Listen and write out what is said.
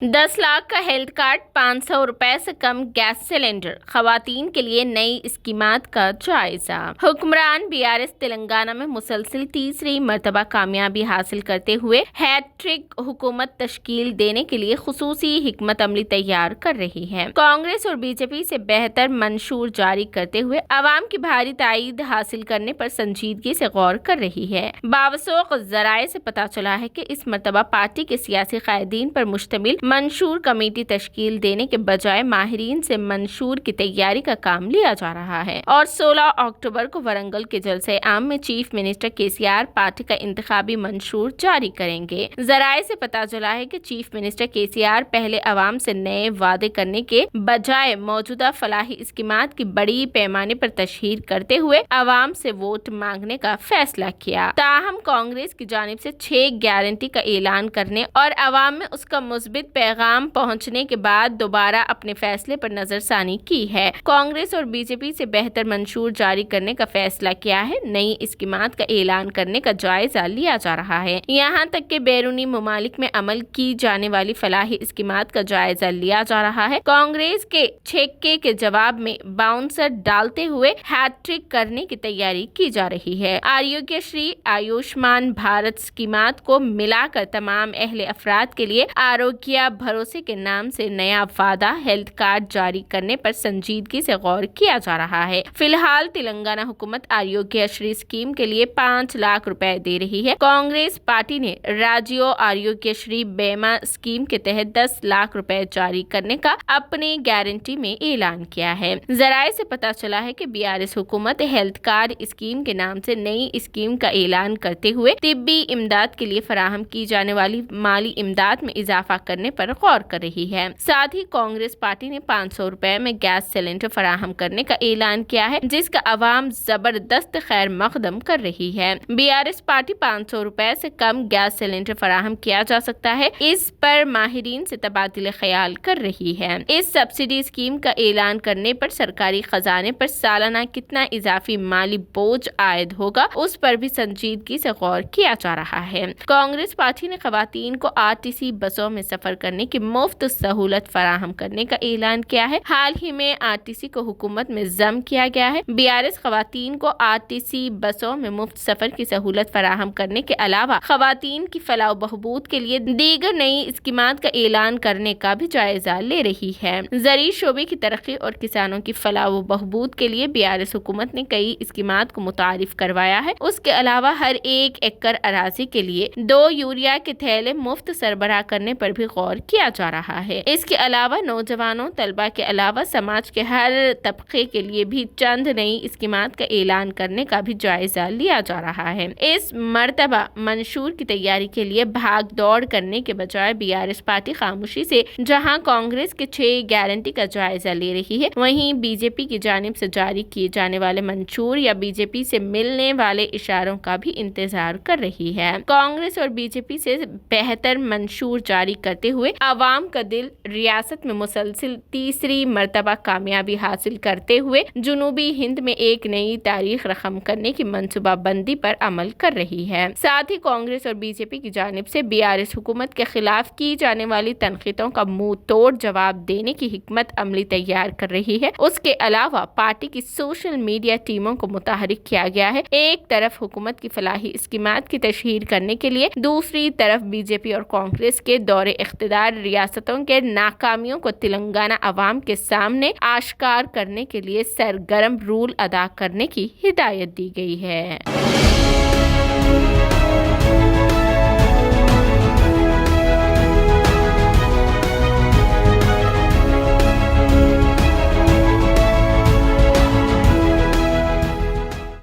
10 लाख का health card, 500 रुपए से कम गैस सिलेंडर, खवातीन के लिए नई स्कीमात का जायजा। हुक्मरान बीआरएस तेलंगाना में मुसलसिल तीसरी मर्तबा कामयाबी हासिल करते हुए हैट्रिक हुकूमत तश्कील देने के लिए खुसूसी हिकमत अमली तैयार कर रही है। कांग्रेस और बीजेपी से बेहतर मंशूर जारी करते हुए अवाम की भारी ताईद हासिल करने पर संजीदगी से गौर कर रही है। बावसूख जराए से पता चला है कि इस मर्तबा पार्टी के सियासी कायदीन पर मुश्तमिल मंशूर कमेटी तश्कील देने के बजाय माहिरीन से मंशूर की तैयारी का काम लिया जा रहा है और 16 अक्टूबर को वरंगल के जलसे आम में चीफ मिनिस्टर केसीआर पार्टी का इंतखाबी मंशूर जारी करेंगे। जराए से पता चला है कि चीफ मिनिस्टर केसीआर पहले अवाम से नए वादे करने के बजाय मौजूदा फलाही स्कीमात की बड़ी पैमाने पर तशहीर करते हुए अवाम से वोट मांगने का फैसला किया। ताहम कांग्रेस की जानिब से 6 गारंटी का ऐलान करने और अवाम में उसका मुस्बित पैगाम पहुंचने के बाद दोबारा अपने फैसले पर नजरसानी की है। कांग्रेस और बीजेपी से बेहतर मंशूर जारी करने का फैसला किया है। नई स्कीमात का ऐलान करने का जायजा लिया जा रहा है। यहाँ तक कि बैरूनी ममालिक में अमल की जाने वाली फलाही स्कीमात का जायजा लिया जा रहा है। कांग्रेस के छक्के के जवाब में बाउंसर डालते हुए हैट्रिक करने की तैयारी की जा रही है। आरोग्यश्री, आयुष्मान भारत स्कीमात को मिलाकर तमाम अहले अफराद के लिए आरोग्य भरोसे के नाम से नया वादा हेल्थ कार्ड जारी करने पर संजीदगी से गौर किया जा रहा है। फिलहाल तेलंगाना हुकूमत आरोग्यश्री स्कीम के लिए 5 लाख रुपए दे रही है। कांग्रेस पार्टी ने राज्य आरोग्यश्री बीमा स्कीम के तहत 10 लाख रुपए जारी करने का अपनी गारंटी में ऐलान किया है। जराए से पता चला है कि बीआरएस हुकूमत हेल्थ कार्ड स्कीम के नाम से नई स्कीम का ऐलान करते हुए तिब्बी इमदाद के लिए फराहम की जाने वाली माली इमदाद में इजाफा करने पर गौर कर रही है। साथ ही कांग्रेस पार्टी ने 500 रुपए में गैस सिलेंडर फराहम करने का ऐलान किया है, जिसका अवाम जबरदस्त खैर मकदम कर रही है। बीआरएस पार्टी 500 रुपए से कम गैस सिलेंडर फराहम किया जा सकता है, इस पर माहिरीन से तबादले ख्याल कर रही है। इस सब्सिडी स्कीम का ऐलान करने पर सरकारी खजाने पर सालाना कितना इजाफी माली बोझ आयद होगा, उस पर भी संजीदगी से गौर किया जा रहा है। कांग्रेस पार्टी ने खवातीन को आरटीसी बसों में सफर करने की मुफ्त सहूलत फराहम करने का ऐलान किया है। हाल ही में आरटीसी को हुकूमत में जम किया गया है। बीआरएस खवातीन को आरटीसी बसों में मुफ्त सफर की सहूलत फराहम करने के अलावा खवातीन की फलाह बहबूद के लिए दीगर नई स्कीमात का ऐलान करने का भी जायजा ले रही है। ज़री शोबे की तरक्की और किसानों की फलाह बहबूद के लिए बीआरएस हुकूमत ने कई स्कीमात को मुतारिफ करवाया है। उसके अलावा हर 1 एकड़ अराजी के लिए 2 यूरिया के थैले मुफ्त सरबराह करने पर भी गौर किया जा रहा है। इसके अलावा नौजवानों, तलबा के अलावा समाज के हर तबके के लिए भी चंद नई स्कीमात का ऐलान करने का भी जायजा लिया जा रहा है। इस मर्तबा मंशूर की तैयारी के लिए भाग दौड़ करने के बजाय बीआरएस पार्टी खामोशी से जहां कांग्रेस के 6 गारंटी का जायजा ले रही है, वहीं बीजेपी की जानिब से जारी किए जाने वाले मंशूर या बीजेपी से मिलने वाले इशारों का भी इंतजार कर रही है। कांग्रेस और बीजेपी से बेहतर मंशूर जारी करते हुए अवाम का दिल रियासत में मुसलसिल तीसरी मर्तबा कामयाबी हासिल करते हुए जुनूबी हिंद में एक नई तारीख रकम करने की मंसूबाबंदी पर अमल कर रही है। साथ ही कांग्रेस और बीजेपी की जानिब से बीआरएस हुकूमत के खिलाफ की जाने वाली तनकीदों का मुंह तोड़ जवाब देने की हिकमत अमली तैयार कर रही है। उसके अलावा पार्टी की सोशल मीडिया टीमों को मुतहरिक किया गया है। एक तरफ हुकूमत की फलाही स्कीमात की तशहीर करने के लिए, दूसरी तरफ बीजेपी और कांग्रेस के दौरे इख्तिदार रियासतों के नाकामियों को तेलंगाना अवाम के सामने आश्कार करने के लिए सरगर्म रूल अदा करने की हिदायत दी गई है।